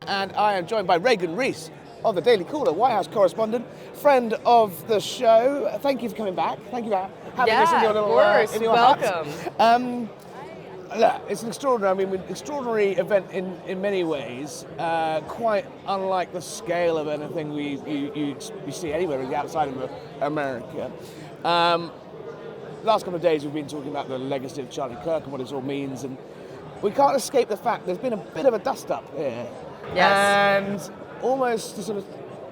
and I am joined by Reagan Reese of the Daily Caller, White House correspondent, friend of the show. Thank you for coming back. Thank you for having us in your little of in your welcome. hut. Look, it's an extraordinary event in many ways, quite unlike the scale of anything you see anywhere really outside of America. Last couple of days we've been talking about the legacy of Charlie Kirk and what it all means, and we can't escape the fact there's been a bit of a dust-up here. Yes. And almost a sort of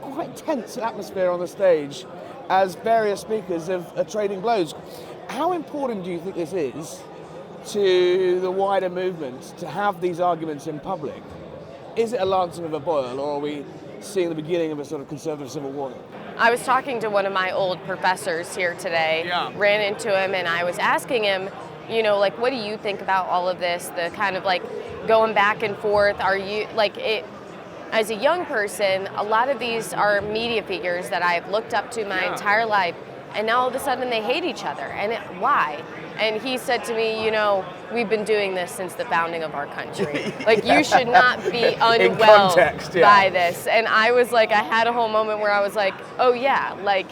quite tense atmosphere on the stage as various speakers are trading blows. How important do you think this is to the wider movement to have these arguments in public? Is it a lancing of a boil, or are we seeing the beginning of a sort of conservative civil war? I was talking to one of my old professors here today, ran into him, and I was asking him, you know, like, what do you think about all of this? The kind of like going back and forth. Are you, like, it, as a young person, a lot of these are media figures that I've looked up to my entire life, and now all of a sudden they hate each other. And why? And he said to me, you know, we've been doing this since the founding of our country. Like, you should not be unwell by this. And I was like, I had a whole moment where I was like, oh yeah, like,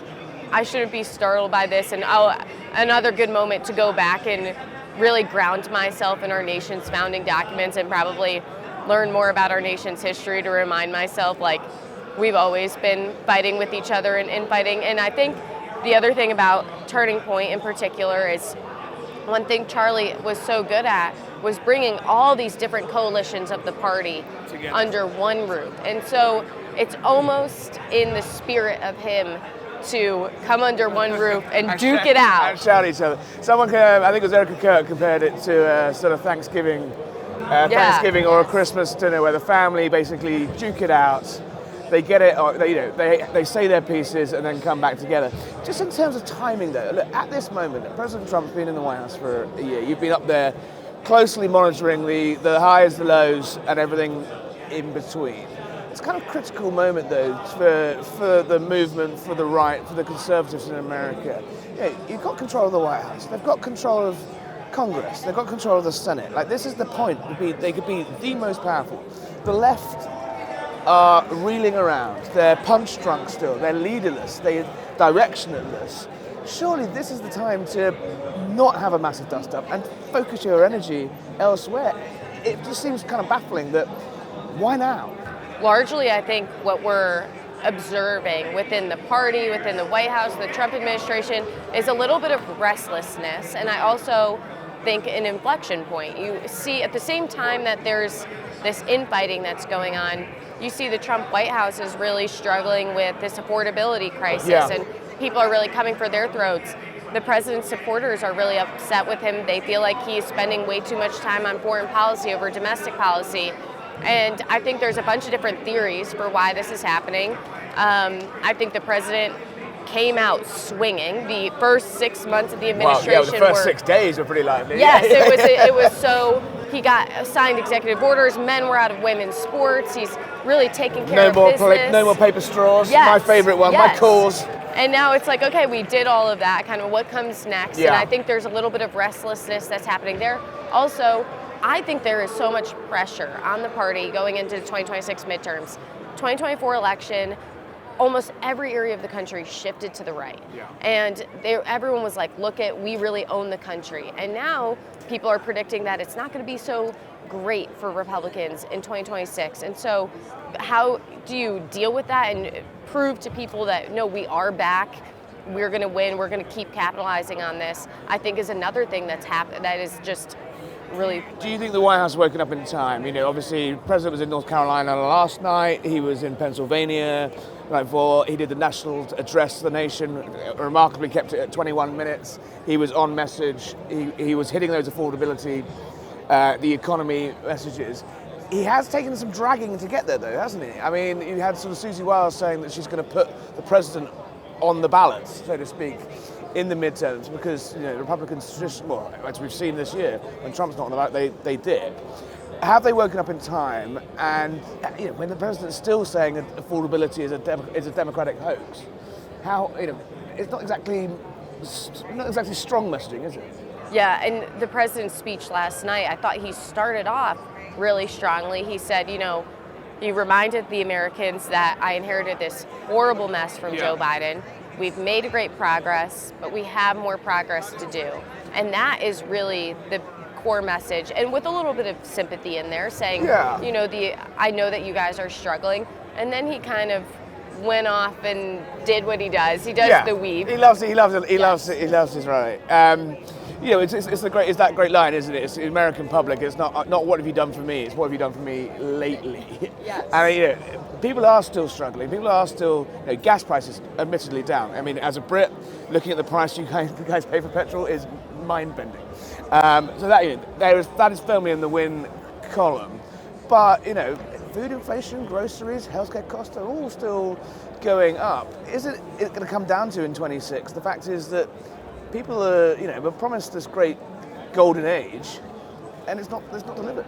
I shouldn't be startled by this. And another good moment to go back and really ground myself in our nation's founding documents and probably learn more about our nation's history to remind myself, like, we've always been fighting with each other and infighting. And I think the other thing about Turning Point in particular is, one thing Charlie was so good at was bringing all these different coalitions of the party together under one roof. And so it's almost in the spirit of him to come under one roof and duke it out. And shout each other. Someone, I think it was Erica Kirk, compared it to sort of Thanksgiving or a Christmas dinner where the family basically duke it out. They get it, or they say their pieces and then come back together. Just in terms of timing, though, look, at this moment, President Trump's been in the White House for a year. You've been up there closely monitoring the highs, the lows, and everything in between. It's kind of a critical moment, though, for the movement, for the right, for the conservatives in America. You've got control of the White House. They've got control of Congress. They've got control of the Senate. Like, this is the point. They could be the most powerful. The left are reeling around. They're punch drunk still. They're leaderless. They're directionless. Surely this is the time to not have a massive dust up and focus your energy elsewhere. It just seems kind of baffling that why now? Largely, I think what we're observing within the party, within the White House, the Trump administration, is a little bit of restlessness. And I also think an inflection point. You see at the same time that there's this infighting that's going on, you see the Trump White House is really struggling with this affordability crisis, and people are really coming for their throats. The president's supporters are really upset with him. They feel like he's spending way too much time on foreign policy over domestic policy. And I think there's a bunch of different theories for why this is happening. I think the president came out swinging. The first 6 months of the administration the first 6 days were pretty lively. Yes, it was so. He got signed executive orders. Men were out of women's sports. He's really taking care of business. No more paper straws. Yes. My favorite one. Yes. My cause. And now it's like, okay, we did all of that. Kind of what comes next? Yeah. And I think there's a little bit of restlessness that's happening there. Also, I think there is so much pressure on the party going into the 2026 midterms. 2024 election, almost every area of the country shifted to the right. Yeah. And everyone was like, look we really own the country. And now people are predicting that it's not going to be so great for Republicans in 2026. And so how do you deal with that and prove to people that, no, we are back, we're going to win, we're going to keep capitalizing on this, I think is another thing that's happened that is just really. Do you think the White House has woken up in time? You know, obviously, the president was in North Carolina last night. He was in Pennsylvania the night before. He did the national address to the nation. Remarkably, kept it at 21 minutes. He was on message. He was hitting those affordability, the economy messages. He has taken some dragging to get there, though, hasn't he? I mean, you had sort of Susie Wiles saying that she's going to put the president on the ballot, so to speak, in the midterms, because Republicans, as we've seen this year, when Trump's not on the ballot, they dip. Have they woken up in time? And when the president's still saying that affordability is a democratic hoax, it's not exactly strong messaging, is it? Yeah, and the president's speech last night, I thought he started off really strongly. He said, He reminded the Americans that I inherited this horrible mess from Joe Biden. We've made great progress, but we have more progress to do. And that is really the core message, and with a little bit of sympathy in there, saying, you know, I know that you guys are struggling. And then he kind of went off and did what he does. He does the weave. He loves his right. You know, it's that great line, isn't it? It's the American public. It's not what have you done for me. It's what have you done for me lately. Yes. And you know, people are still struggling. People are still, you know, gas prices admittedly down. I mean, as a Brit, looking at the price you guys pay for petrol is mind-bending. So that, you know, that is firmly in the win column. But, you know, food inflation, groceries, healthcare costs are all still going up. Is it going to come down to in 26? The fact is that people are, you know, were promised this great golden age, and it's not delivered.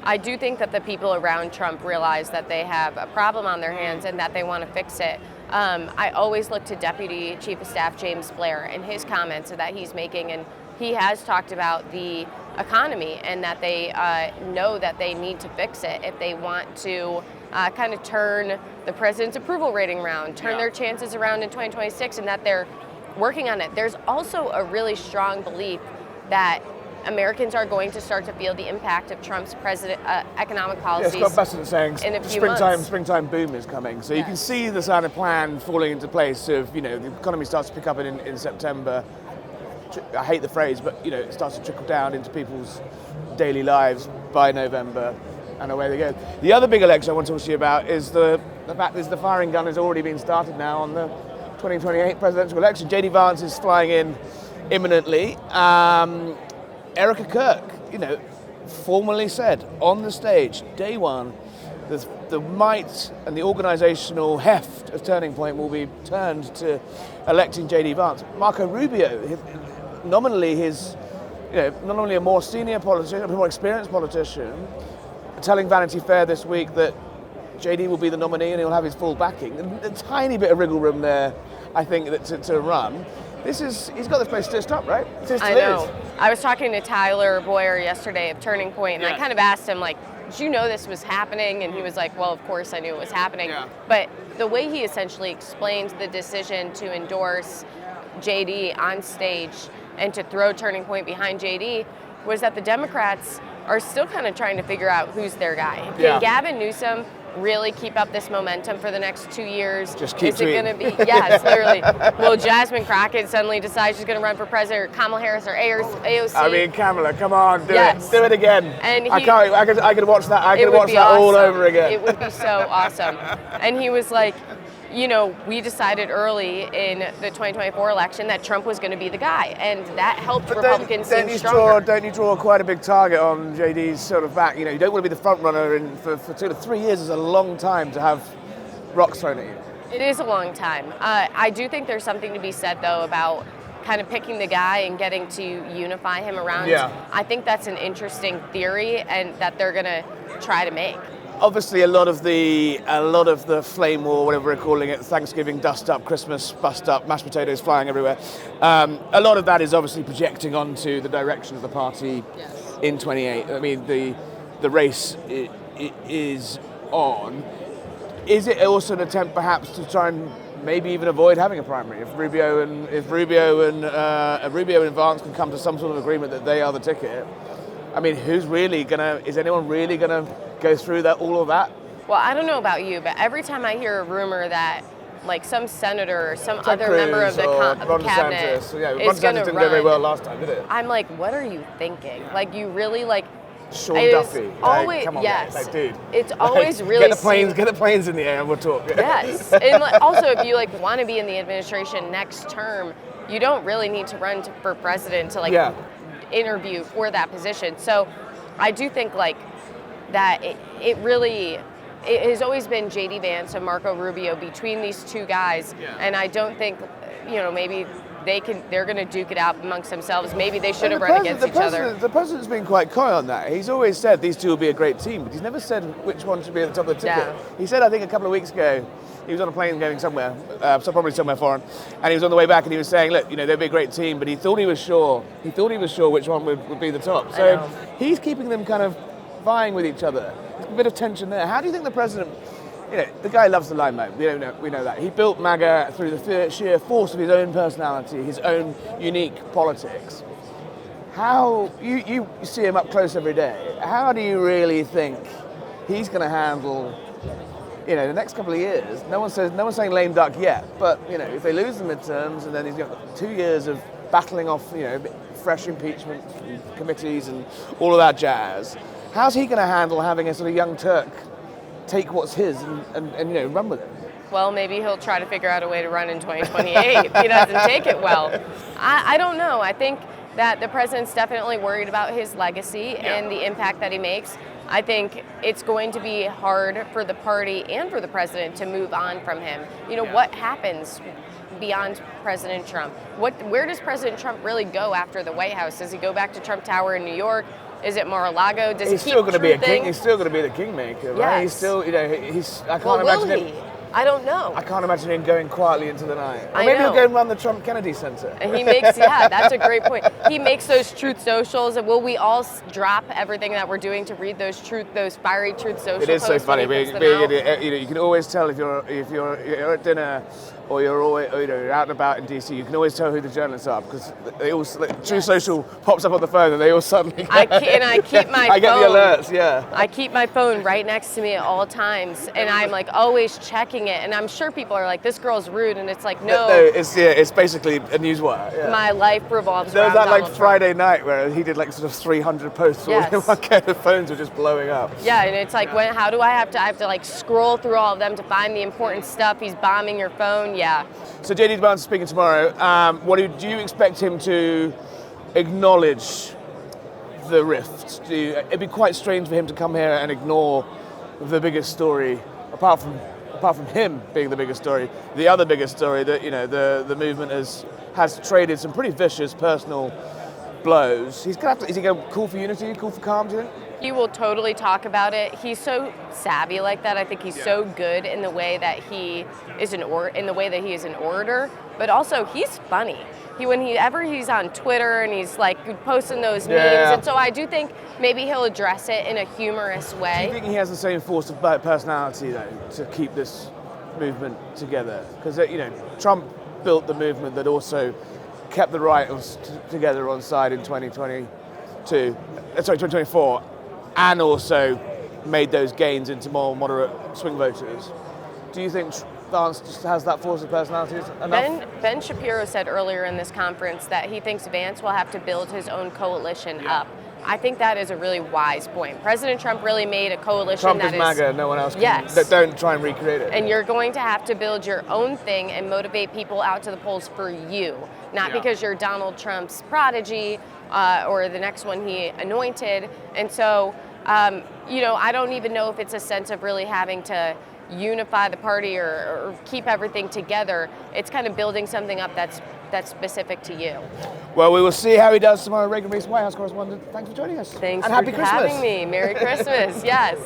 I do think that the people around Trump realize that they have a problem on their hands and that they want to fix it. I always look to Deputy Chief of Staff James Blair and his comments that he's making, and he has talked about the economy and that they know that they need to fix it if they want to kind of turn the president's approval rating around, turn their chances around in 2026, and that they're working on it. There's also a really strong belief that Americans are going to start to feel the impact of Trump's economic policies. Scott Bassett saying in a few months. Springtime boom is coming. So you can see the kind of plan falling into place of, you know, the economy starts to pick up in September. I hate the phrase, but, you know, it starts to trickle down into people's daily lives by November, and away they go. The other big election I want to talk to you about is the fact that the firing gun has already been started now on the 2028 presidential election. JD Vance is flying in imminently. Erica Kirk, you know, formally said on the stage, day one, the might and the organizational heft of Turning Point will be turned to electing JD Vance. Marco Rubio, nominally his, you know, not only a more senior politician, a more experienced politician, telling Vanity Fair this week that JD will be the nominee and he'll have his full backing. A tiny bit of wriggle room there, I think, to run. He's got this place stitched up, right? I know. I was talking to Tyler Boyer yesterday of Turning Point, and I kind of asked him, like, did you know this was happening? And he was like, well, of course I knew it was happening. Yeah. But the way he essentially explained the decision to endorse JD on stage and to throw Turning Point behind JD was that the Democrats are still kind of trying to figure out who's their guy. Can Gavin Newsom really keep up this momentum for the next 2 years? Just keep Is it going to be, yes, literally. Will Jasmine Crockett suddenly decide she's going to run for president, or Kamala Harris, or AOC? I mean, Kamala, come on, do it again. And I could watch that. I could watch that awesome. All over again. It would be so awesome. And he was like, you know, we decided early in the 2024 election that Trump was going to be the guy, and that helped Republicans seem stronger. Don't you draw quite a big target on JD's sort of back? You know, you don't want to be the front runner for 2 to 3 years is a long time to have rocks thrown at you. It is a long time. I do think there's something to be said, though, about kind of picking the guy and getting to unify him around. Yeah. I think that's an interesting theory, and that they're going to try to make. Obviously, a lot of the flame war, whatever we're calling it, Thanksgiving dust up, Christmas bust up, mashed potatoes flying everywhere. A lot of that is obviously projecting onto the direction of the party in 28. I mean, the race is on. Is it also an attempt, perhaps, to try and maybe even avoid having a primary? If Rubio and Vance can come to some sort of agreement that they are the ticket, I mean, is anyone really gonna go through all of that? Well, I don't know about you, but every time I hear a rumor that, like, some senator or some other Cruz member of the cabinet is going to run, didn't go very well last time, did it? I'm like, what are you thinking? Yeah. Like, you really, like, Sean Duffy. Always, come on, yes. dude. It's always really get the planes in the air and we'll talk. Yes, and also if you want to be in the administration next term, you don't really need to run for president to interview for that position. So I do think that it has always been JD Vance and Marco Rubio between these two guys, and I don't think maybe they're going to duke it out amongst themselves. Maybe they should have run against each other. The president's been quite coy on that. He's always said these two will be a great team, but he's never said which one should be at the top of the ticket. Yeah. He said, I think a couple of weeks ago, he was on a plane going somewhere, probably somewhere foreign, and he was on the way back and he was saying, look, they'd be a great team, but he thought he was sure which one would be the top. So he's keeping them kind of vying with each other. There's a bit of tension there. How do you think the president, the guy loves the limelight, we know that. He built MAGA through the sheer force of his own personality, his own unique politics. How, you see him up close every day, how do you really think he's going to handle the next couple of years? No one's saying lame duck yet, but if they lose the midterms and then he's got 2 years of battling off fresh impeachment committees and all of that jazz, how's he going to handle having a sort of young Turk take what's his and run with it? Well, maybe he'll try to figure out a way to run in 2028 if he doesn't take it well. I don't know. I think that the president's definitely worried about his legacy and the impact that he makes. I think it's going to be hard for the party and for the president to move on from him. What happens beyond President Trump? Where does President Trump really go after the White House? Does he go back to Trump Tower in New York? Is it Mar-a-Lago? Does he keep still going to be a king? truthing? He's still going to be the Kingmaker, right? Yes. He's still, I can't Well, imagine will him. he? I don't know. I can't imagine him going quietly into the night. Or I maybe know. he'll go and run the Trump Kennedy Center. And he makes, that's a great point. He makes those truth socials, and will we all drop everything that we're doing to read those fiery truth social It is so posts when funny. he puts them out? You can always tell if you're at dinner or you're always, you're out and about in DC. You can always tell who the journalists are because they all Truth Social pops up on the phone and they all suddenly. I keep my phone. I get the alerts. Yeah. I keep my phone right next to me at all times, and I'm like always checking it. And I'm sure people are like, "This girl's rude," and it's like, no. It's basically a newswire. Yeah. My life revolves there was around that Donald Trump. Friday night where he did like sort of 300 posts. Yes. All in one go. The phones were just blowing up. Yeah, and it's like, how do I have to like scroll through all of them to find the important stuff? He's bombing your phone. Yeah. So JD Vance is speaking tomorrow. Do you expect him to acknowledge the rift? It'd be quite strange for him to come here and ignore the biggest story, apart from him being the biggest story. The other biggest story that the movement has traded some pretty vicious personal blows. He's gonna have to. Is he going to call for unity? Call for calm? Do you think? He will totally talk about it. He's so savvy like that. I think he's so good in the way that he is an orator, but also he's funny. Whenever he's on Twitter and he's like posting those memes, and so I do think maybe he'll address it in a humorous way. Do you think he has the same force of personality though to keep this movement together? Because Trump built the movement that also kept the right together on side in 2024, and also made those gains into more moderate swing voters. Do you think Vance just has that force of personality enough? Ben Shapiro said earlier in this conference that he thinks Vance will have to build his own coalition up. I think that is a really wise point. President Trump really made a coalition Trump that is MAGA, no one else can. Yes. Don't try and recreate it. And you're going to have to build your own thing and motivate people out to the polls for you, not because you're Donald Trump's prodigy or the next one he anointed. And so, I don't even know if it's a sense of really having to unify the party or keep everything together. It's kind of building something up that's specific to you. Well, we will see how he does tomorrow. Reagan Reese, White House correspondent. Thanks for joining us. Thanks and for happy Christmas. having me. Merry Christmas. Yes.